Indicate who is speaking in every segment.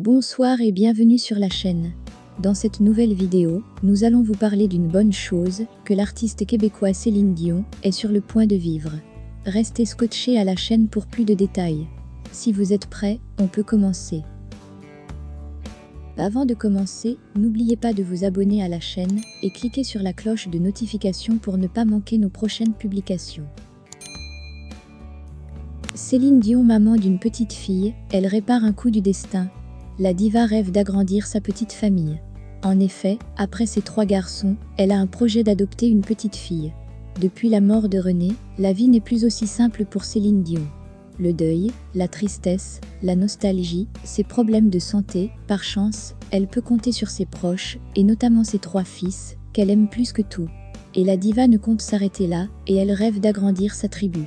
Speaker 1: Bonsoir et bienvenue sur la chaîne. Dans cette nouvelle vidéo, nous allons vous parler d'une bonne chose, que l'artiste québécois Céline Dion est sur le point de vivre. Restez scotchés à la chaîne pour plus de détails. Si vous êtes prêts, on peut commencer. Avant de commencer, n'oubliez pas de vous abonner à la chaîne et cliquez sur la cloche de notification pour ne pas manquer nos prochaines publications. Céline Dion, maman d'une petite fille, elle répare un coup du destin. La diva rêve d'agrandir sa petite famille. En effet, après ses 3 garçons, elle a un projet d'adopter une petite fille. Depuis la mort de René, la vie n'est plus aussi simple pour Céline Dion. Le deuil, la tristesse, la nostalgie, ses problèmes de santé, par chance, elle peut compter sur ses proches, et notamment ses 3 fils, qu'elle aime plus que tout. Et la diva ne compte s'arrêter là, et elle rêve d'agrandir sa tribu.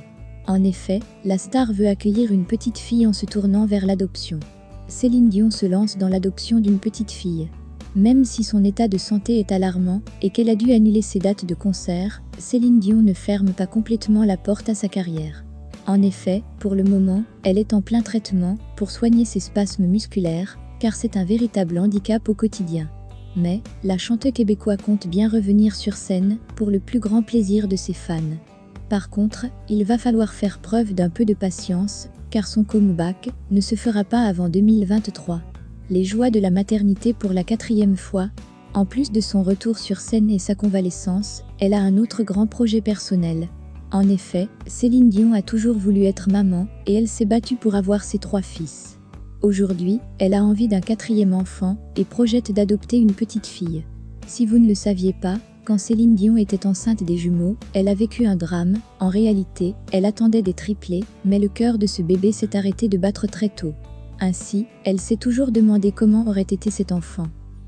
Speaker 1: En effet, la star veut accueillir une petite fille en se tournant vers l'adoption. Céline Dion se lance dans l'adoption d'une petite fille. Même si son état de santé est alarmant et qu'elle a dû annuler ses dates de concert, Céline Dion ne ferme pas complètement la porte à sa carrière. En effet, pour le moment, elle est en plein traitement pour soigner ses spasmes musculaires, car c'est un véritable handicap au quotidien. Mais, la chanteuse québécoise compte bien revenir sur scène pour le plus grand plaisir de ses fans. Par contre, il va falloir faire preuve d'un peu de patience, car son comeback ne se fera pas avant 2023. Les joies de la maternité pour la 4e fois. En plus de son retour sur scène et sa convalescence, elle a un autre grand projet personnel. En effet, Céline Dion a toujours voulu être maman, et elle s'est battue pour avoir ses 3 fils. Aujourd'hui, elle a envie d'un 4e enfant, et projette d'adopter une petite fille. Si vous ne le saviez pas, quand Céline Dion était enceinte des jumeaux, elle a vécu un drame. En réalité, elle attendait des triplés, mais le cœur de ce bébé s'est arrêté de battre très tôt. Ainsi, elle s'est toujours demandé comment aurait été cet enfant.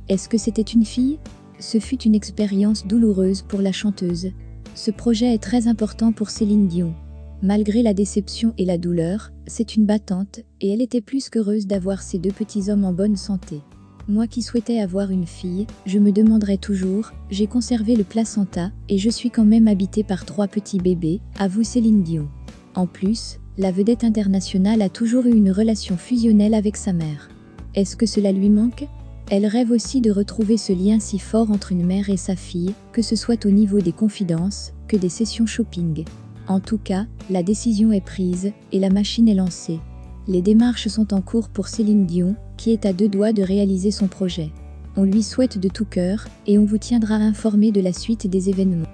Speaker 1: Est-ce que c'était une fille? Ce fut une expérience douloureuse pour la chanteuse. Ce projet est très important pour Céline Dion. Malgré la déception et la douleur, c'est une battante, et elle était plus qu'heureuse d'avoir ces 2 petits hommes en bonne santé. Moi qui souhaitais avoir une fille, je me demanderais toujours, j'ai conservé le placenta, et je suis quand même habitée par 3 petits bébés, avoue Céline Dion. En plus, la vedette internationale a toujours eu une relation fusionnelle avec sa mère. Est-ce que cela lui manque? Elle rêve aussi de retrouver ce lien si fort entre une mère et sa fille, que ce soit au niveau des confidences, que des sessions shopping. En tout cas, la décision est prise, et la machine est lancée. Les démarches sont en cours pour Céline Dion, qui est à 2 doigts de réaliser son projet. On lui souhaite de tout cœur, et on vous tiendra informé de la suite des événements.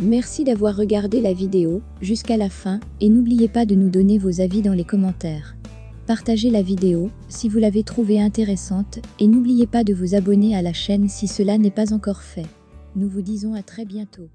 Speaker 1: Merci d'avoir regardé la vidéo jusqu'à la fin, et n'oubliez pas de nous donner vos avis dans les commentaires. Partagez la vidéo si vous l'avez trouvée intéressante, et n'oubliez pas de vous abonner à la chaîne si cela n'est pas encore fait. Nous vous disons à très bientôt.